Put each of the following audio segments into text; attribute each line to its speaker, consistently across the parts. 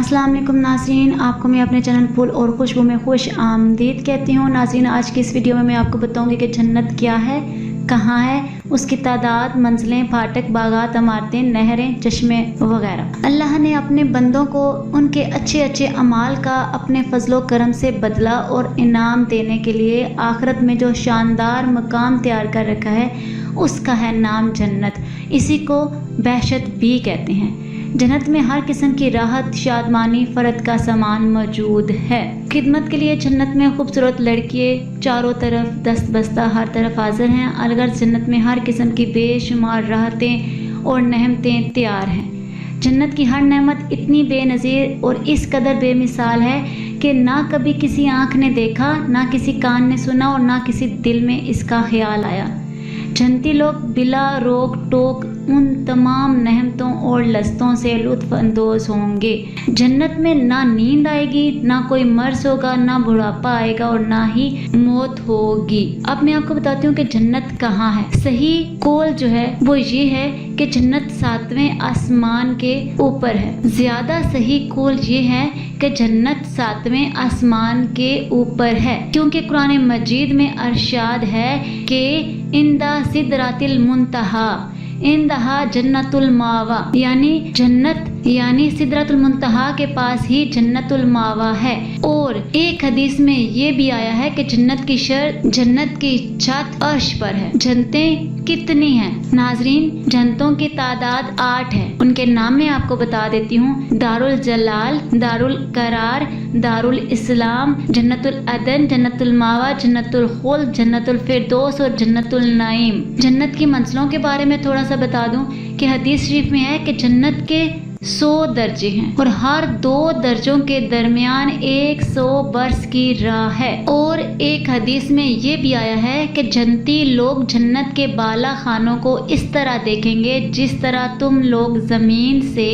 Speaker 1: अस्सलाम वालेकुम नाज़रीन, आपको मैं अपने चैनल फूल और खुशबू में खुश आमदीद कहती हूँ। नाज़रीन, आज की इस वीडियो में मैं आपको बताऊँगी कि जन्नत क्या है, कहाँ है, उसकी तादाद, मंजिलें, फाटक, बागात, इमारतें, नहरें, चश्मे वगैरह। अल्लाह ने अपने बंदों को उनके अच्छे अच्छे अमाल का अपने फजलो करम से बदला और इनाम देने के लिए आखिरत में जो शानदार मकाम तैयार कर रखा है उसका है नाम जन्नत। इसी को बहशत भी कहते हैं। जन्नत में हर किस्म की राहत, शादमानी, फ़र्द का सामान मौजूद है। खिदमत के लिए जन्नत में खूबसूरत लड़कियाँ चारों तरफ दस्त बस्ता हर तरफ हाजिर हैं। अलगर्ज जन्नत में हर किस्म की बेशुमार राहतें और नेमतें तैयार हैं। जन्नत की हर नेमत इतनी बेनज़ीर और इस कदर बेमिसाल है कि ना कभी किसी आँख ने देखा, ना किसी कान ने सुना और ना किसी दिल में इसका ख्याल आया। जन्नती लोग बिला रोक टोक उन तमाम नेमतों और लज़्ज़तों से लुत्फ़ अंदोज़ होंगे। जन्नत में ना नींद आएगी, ना कोई मर्ज़ होगा, ना बुढ़ापा आएगा और ना ही मौत होगी। अब मैं आपको बताती हूँ कि जन्नत कहाँ है। सही कौल जो है वो ये है कि जन्नत 7वें आसमान के ऊपर है। ज़्यादा सही कौल ये है कि जन्नत 7वें आसमान के ऊपर है, क्योंकि कुरान मजीद में अरशाद है कि इंदा सिदरातिल मुंतहा इंदहा जन्नतुल मावा, यानी जन्नत यानी सिदरतुल मुंतहा के पास ही जन्नतुल मावा है। और एक हदीस में ये भी आया है कि जन्नत की शर्त, जन्नत की छत अर्श पर है। जन्नतें कितनी हैं नाजरीन? जन्नतों की तादाद 8 है। उनके नाम मैं आपको बता देती हूँ। दारुल जलाल, दारुल करार, दारुल इस्लाम, जन्नतुल अदन, जन्नतुल मावा, जन्नतुल खुल्द, जन्नतुल फिरदौस और जन्नतुल नईम। जन्नत की मंजिलों के बारे में थोड़ा सा बता दूं कि हदीस शरीफ में है कि जन्नत के 100 दर्जे हैं और हर 2 दर्जों के दरमियान 100 बरस की राह है। और एक हदीस में ये भी आया है कि जन्नती लोग जन्नत के बाला खानों को इस तरह देखेंगे जिस तरह तुम लोग जमीन से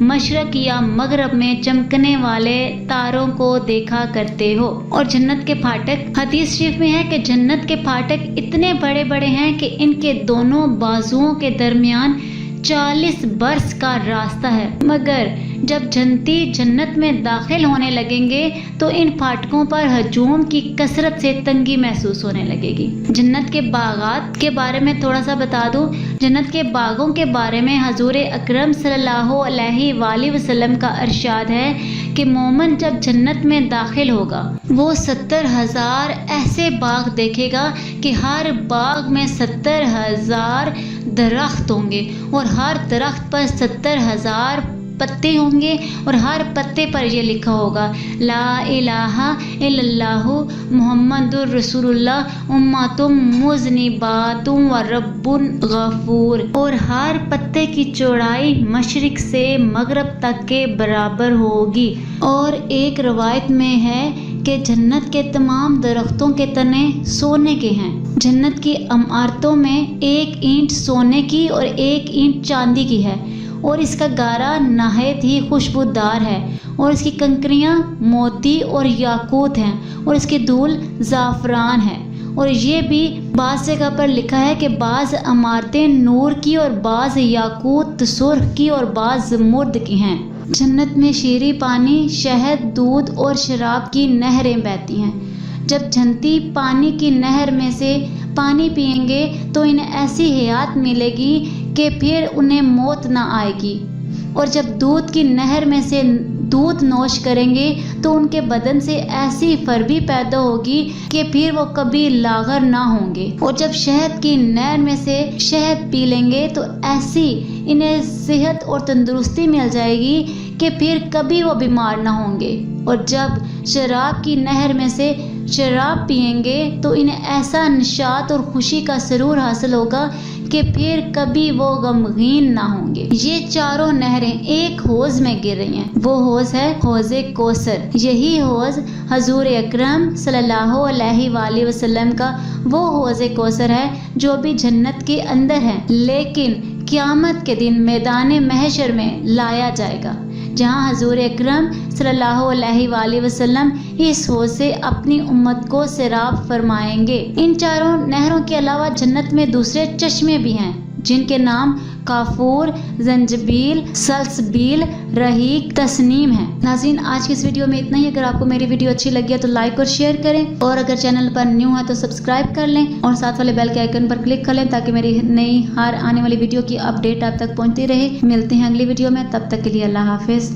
Speaker 1: मशरक या मगरब में चमकने वाले तारों को देखा करते हो। और जन्नत के फाटक, हदीस शरीफ में है कि जन्नत के फाटक इतने बड़े बड़े हैं कि इनके दोनों बाजुओं के दरमियान 40 बरस का रास्ता है। मगर जब जन्नती जन्नत में दाखिल होने लगेंगे तो इन फाटकों पर हजूम की कसरत से तंगी महसूस होने लगेगी। जन्नत के बागात के बारे में थोड़ा सा बता दूं। जन्नत के बागों के बारे में हजूर अकरम सल्लल्लाहु अलैहि वसल्लम का इरशाद है कि मोमिन जब जन्नत में दाखिल होगा वो 70,000 ऐसे बाग देखेगा कि हर बाग में 70,000 दरख्त होंगे और हर दरख्त पर 70,000 पत्ते होंगे और हर पत्ते पर ये लिखा होगा ला इलाहा इल्लल्लाहु मुहम्मदुर रसूलुल्लाह उम्मतुम मुज़निबातुम व रब्बुन गफूर। और हर पत्ते की चौड़ाई मशरिक से मगरब तक के बराबर होगी। और एक रवायत में है कि जन्नत के तमाम दरख्तों के तने सोने के हैं। जन्नत की इमारतों में 1 ईंट सोने की और 1 ईंट चांदी की है और इसका गारा नहायत ही खुशबूदार है और इसकी कंकरियां मोती और याकूत हैं और इसकी धूल ज़ाफ़रान है। और ये भी बाज़ जगह पर लिखा है कि बाज़ इमारतें नूर की और बाज़ याकूत सुर्ख की और बाज़ ज़मुर्द की हैं। जन्नत में शीरी पानी, शहद, दूध और शराब की नहरें बहती हैं। जब जन्नती पानी की नहर में से पानी पिएंगे तो इन्हें ऐसी हयात मिलेगी कि फिर उन्हें मौत ना आएगी। और जब दूध की नहर में से दूध नोश करेंगे तो उनके बदन से ऐसी फरबी पैदा होगी कि फिर वो कभी लागर ना होंगे। और जब शहद की नहर में से शहद पी लेंगे तो ऐसी इन्हें सेहत और तंदुरुस्ती मिल जाएगी कि फिर कभी वो बीमार ना होंगे। और जब शराब की नहर में से शराब पिएंगे तो इन्हें ऐसा निशात और खुशी का सरूर हासिल होगा कि फिर कभी वो गमगीन ना होंगे। ये चारों नहरें एक हौज में गिर रही हैं। वो हौज है हौज़े कौसर। यही हौज हजूर अकरम सल्लल्लाहु अलैहि वसल्लम का वो हौज़े कौसर है जो भी जन्नत के अंदर है, लेकिन क़यामत के दिन मैदान महशर में लाया जाएगा, जहाँ हजूर अकरम सल्लल्लाहु अलैहि वसल्लम इस हौज़ से अपनी उम्मत को सैराब फरमाएंगे। इन चारों नहरों के अलावा जन्नत में दूसरे चश्मे भी हैं جن کے نام کافور، زنجبیل، سلسبیل، رحیق، تسنیم ہے۔ ناظرین آج کی اس ویڈیو میں اتنا ہی۔ اگر آپ کو میری ویڈیو اچھی لگی ہے تو لائک اور شیئر کریں، اور اگر چینل پر نیو ہے تو سبسکرائب کر لیں اور ساتھ والے بیل کے آئیکن پر کلک کر لیں تاکہ میری نئی ہر آنے والی ویڈیو کی اپڈیٹ آپ تک پہنچتی رہے۔ ملتے ہیں اگلی ویڈیو میں، تب تک کے لیے اللہ حافظ۔